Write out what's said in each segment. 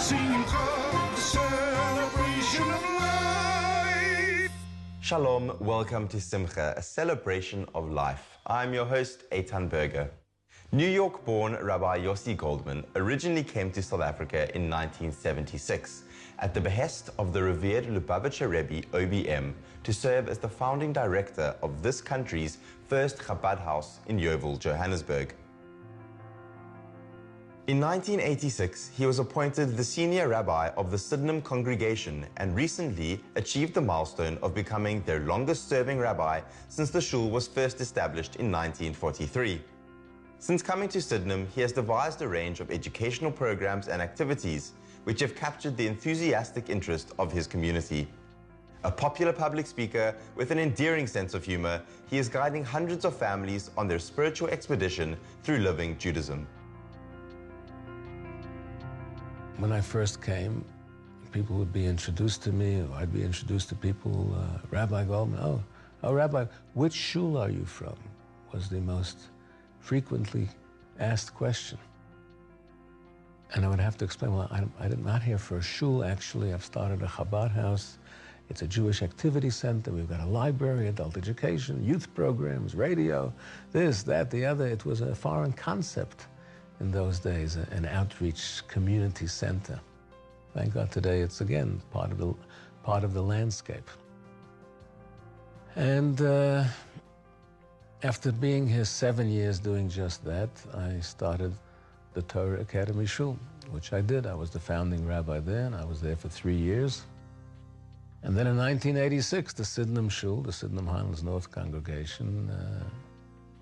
Simcha, the celebration of life. Shalom, welcome to Simcha, a celebration of life. I'm your host, Eitan Berger. New York-born Rabbi Goldman originally came to South Africa in 1976 at the behest of the revered Lubavitcher Rebbe OBM to serve as the founding director of this country's first Chabad house in Yeovil, Johannesburg. In 1986, he was appointed the senior rabbi of the Sydenham congregation and recently achieved the milestone of becoming their longest-serving rabbi since the shul was first established in 1943. Since coming to Sydenham, he has devised a range of educational programs and activities which have captured the enthusiastic interest of his community. A popular public speaker with an endearing sense of humor, he is guiding hundreds of families on their spiritual expedition through living Judaism. When I first came, people would be introduced to me, or I'd be introduced to people, Rabbi Goldman, oh, Rabbi, which shul are you from? Was the most frequently asked question. And I would have to explain, well, I'm not here for a shul, actually. I've started a Chabad house. It's a Jewish activity center. We've got a library, adult education, youth programs, radio, this, that, the other. It was a foreign concept in those days, an outreach community center. Thank God today it's, again, part of the landscape. And after being here 7 years doing just that, I started the Torah Academy Shul, which I did. I was the founding rabbi there, and I was there for 3 years. And then in 1986, the Sydenham Shul, the Sydenham Highlands North congregation,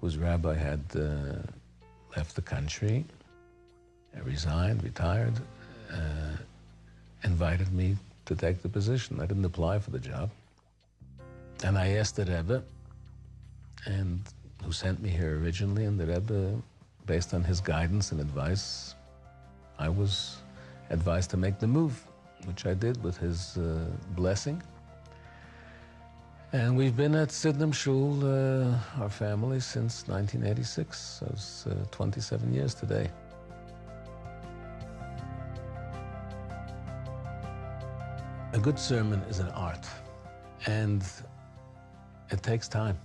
whose rabbi had left the country, resigned, retired, invited me to take the position. I didn't apply for the job. And I asked the Rebbe, and who sent me here originally, and the Rebbe, based on his guidance and advice, I was advised to make the move, which I did with his blessing. And we've been at Sydenham Shul, our family, since 1986. So it's 27 years today. A good sermon is an art, and it takes time.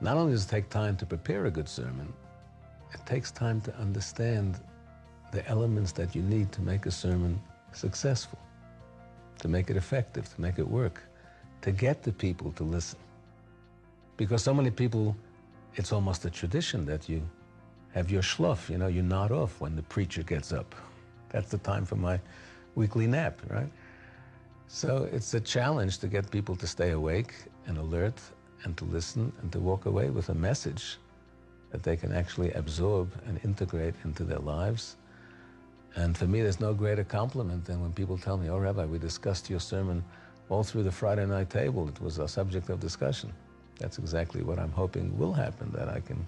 Not only does it take time to prepare a good sermon, it takes time to understand the elements that you need to make a sermon successful, to make it effective, to make it work, to get the people to listen. Because so many people, it's almost a tradition that you have your shlof, you nod off when the preacher gets up. That's the time for my weekly nap, right? So it's a challenge to get people to stay awake and alert and to listen and to walk away with a message that they can actually absorb and integrate into their lives. And for me, there's no greater compliment than when people tell me, oh, Rabbi, we discussed your sermon all through the Friday night table. It was a subject of discussion. That's exactly what I'm hoping will happen, that I can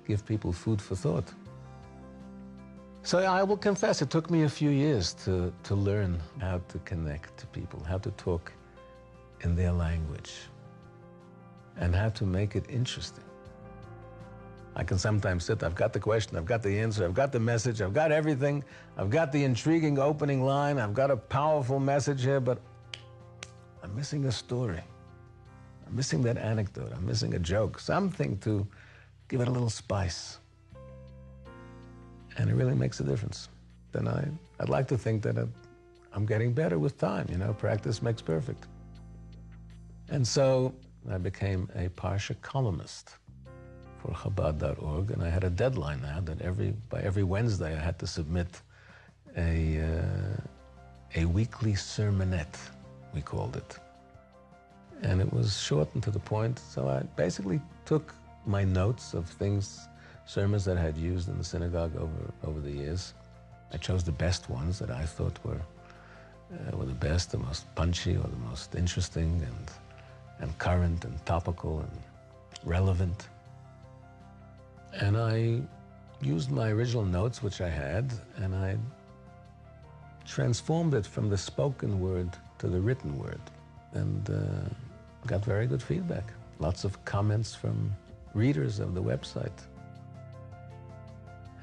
give people food for thought. So I will confess, it took me a few years to learn how to connect to people, how to talk in their language, and how to make it interesting. I can sometimes sit, I've got the question, I've got the answer, I've got the message, I've got everything, I've got the intriguing opening line, I've got a powerful message here, but I'm missing a story. I'm missing that anecdote, I'm missing a joke, something to give it a little spice. And it really makes a difference. Then I'd like to think that I'm getting better with time, practice makes perfect. And so I became a Parsha columnist for Chabad.org, and I had a deadline now that by every Wednesday I had to submit a weekly sermonette, we called it. And it was short and to the point, so I basically took my notes of sermons that I had used in the synagogue over the years. I chose the best ones that I thought were the best, the most punchy, or the most interesting, and current, and topical, and relevant. And I used my original notes, which I had, and I transformed it from the spoken word to the written word, and got very good feedback. Lots of comments from readers of the website.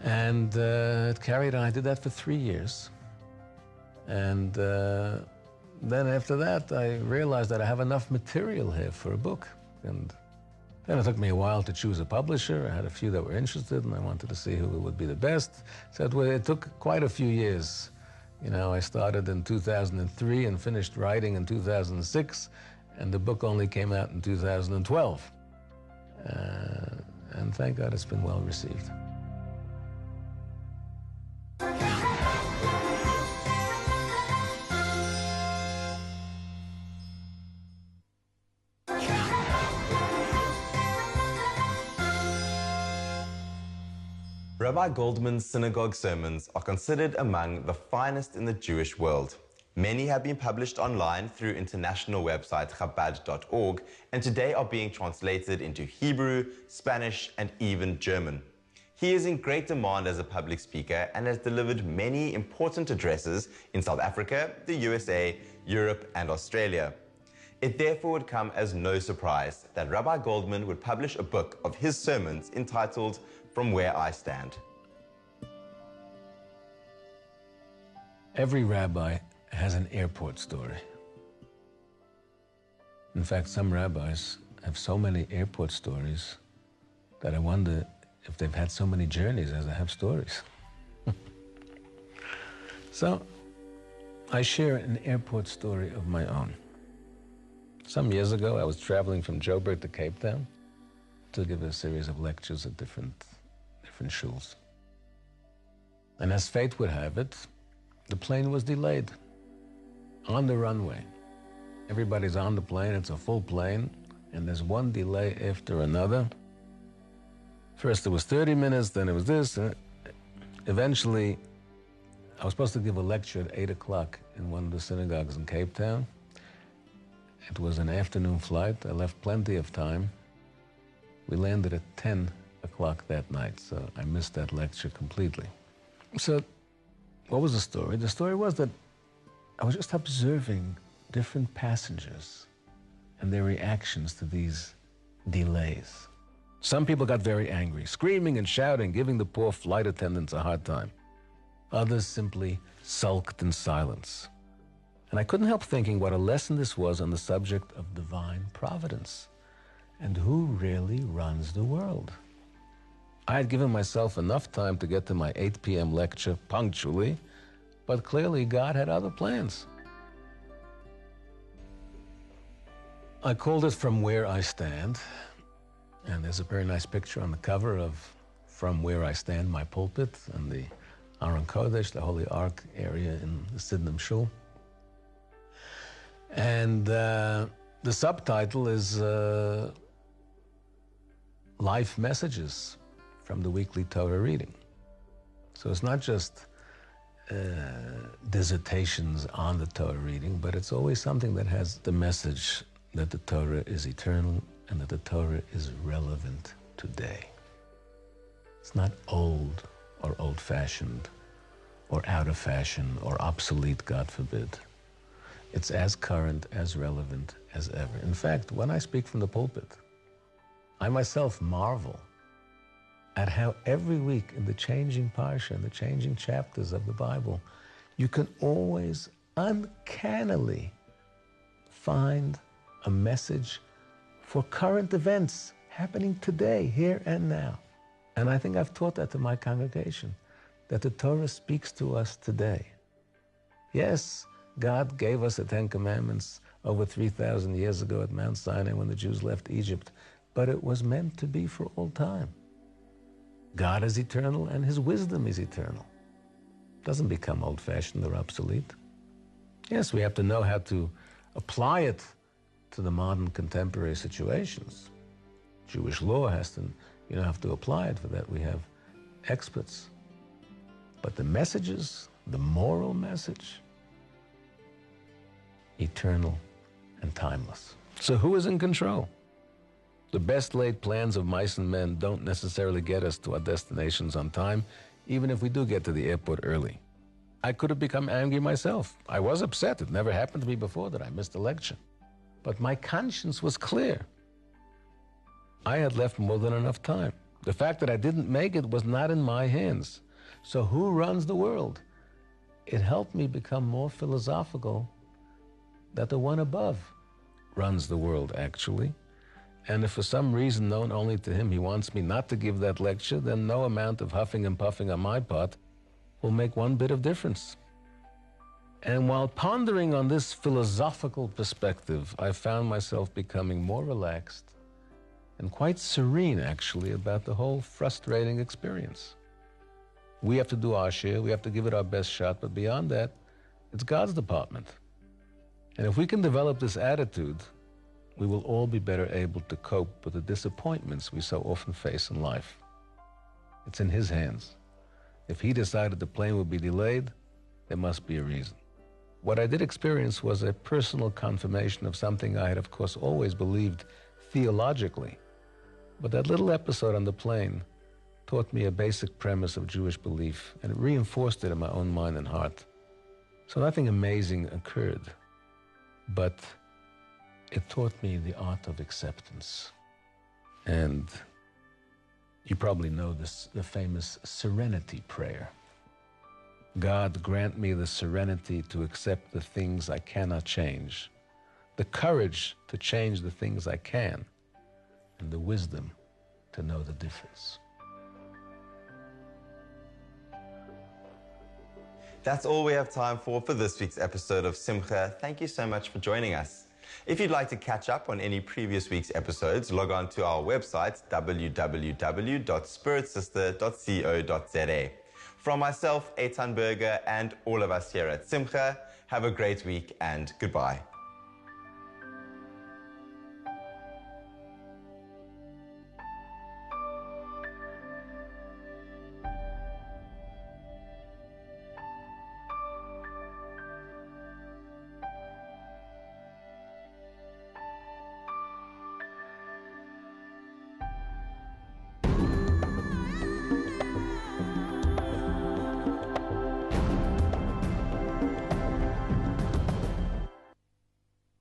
And it carried on. I did that for 3 years. And then after that, I realized that I have enough material here for a book. And then it took me a while to choose a publisher. I had a few that were interested, and I wanted to see who would be the best. So it took quite a few years. You know, I started in 2003 and finished writing in 2006, and the book only came out in 2012. And thank God it's been well received. Rabbi Goldman's synagogue sermons are considered among the finest in the Jewish world. Many have been published online through international website Chabad.org, and today are being translated into Hebrew, Spanish, and even German. He is in great demand as a public speaker and has delivered many important addresses in South Africa, the USA, Europe, and Australia. It therefore would come as no surprise that Rabbi Goldman would publish a book of his sermons entitled From Where I Stand. Every rabbi has an airport story. In fact, some rabbis have so many airport stories that I wonder if they've had so many journeys as they have stories. So, I share an airport story of my own. Some years ago, I was traveling from Joburg to Cape Town to give a series of lectures at different shuls. And as fate would have it, the plane was delayed on the runway. Everybody's on the plane, it's a full plane, and there's one delay after another. First it was 30 minutes, then it was this. Eventually, I was supposed to give a lecture at 8 o'clock in one of the synagogues in Cape Town. It was an afternoon flight. I left plenty of time. We landed at 10 o'clock that night, so I missed that lecture completely. So, what was the story? The story was that I was just observing different passengers and their reactions to these delays. Some people got very angry, screaming and shouting, giving the poor flight attendants a hard time. Others simply sulked in silence. And I couldn't help thinking what a lesson this was on the subject of divine providence and who really runs the world. I had given myself enough time to get to my 8 p.m. lecture punctually, but clearly God had other plans. I called it From Where I Stand, and there's a very nice picture on the cover of From Where I Stand, my pulpit, and the Aron Kodesh, the Holy Ark area in the Sydenham Shul. And the subtitle is Life Messages from the Weekly Torah Reading. So it's not just dissertations on the Torah reading, but it's always something that has the message that the Torah is eternal and that the Torah is relevant today. It's not old or old-fashioned or out of fashion or obsolete, God forbid. It's as current, as relevant as ever. In fact, when I speak from the pulpit, I myself marvel at how every week in the changing parsha, in the changing chapters of the Bible, you can always uncannily find a message for current events happening today, here and now. And I think I've taught that to my congregation, that the Torah speaks to us today. Yes, God gave us the Ten Commandments over 3,000 years ago at Mount Sinai when the Jews left Egypt, but it was meant to be for all time. God is eternal and His wisdom is eternal. It doesn't become old-fashioned or obsolete. Yes, we have to know how to apply it to the modern contemporary situations. Jewish law has to, have to apply it. For that we have experts. But the messages, the moral message, eternal and timeless. So who is in control? The best laid plans of mice and men don't necessarily get us to our destinations on time, even if we do get to the airport early. I could have become angry myself. I was upset. It never happened to me before that I missed a lecture. But my conscience was clear. I had left more than enough time. The fact that I didn't make it was not in my hands. So who runs the world? it helped me become more philosophical that the one above runs the world, actually. And if for some reason known only to him he wants me not to give that lecture, then no amount of huffing and puffing on my part will make one bit of difference. And while pondering on this philosophical perspective, I found myself becoming more relaxed and quite serene, actually, about the whole frustrating experience. We have to do our share, we have to give it our best shot, but beyond that, it's God's department. And if we can develop this attitude, we will all be better able to cope with the disappointments we so often face in life. It's in his hands. If he decided the plane would be delayed, there must be a reason. What I did experience was a personal confirmation of something I had, of course, always believed theologically. But that little episode on the plane taught me a basic premise of Jewish belief, and it reinforced it in my own mind and heart. So nothing amazing occurred, but it taught me the art of acceptance. And you probably know this, the famous serenity prayer. God, grant me the serenity to accept the things I cannot change, the courage to change the things I can, and the wisdom to know the difference. That's all we have time for this week's episode of Simcha. Thank you so much for joining us. If you'd like to catch up on any previous week's episodes, log on to our website, www.spiritsister.co.za. From myself, Eitan Berger, and all of us here at Simcha, have a great week and goodbye.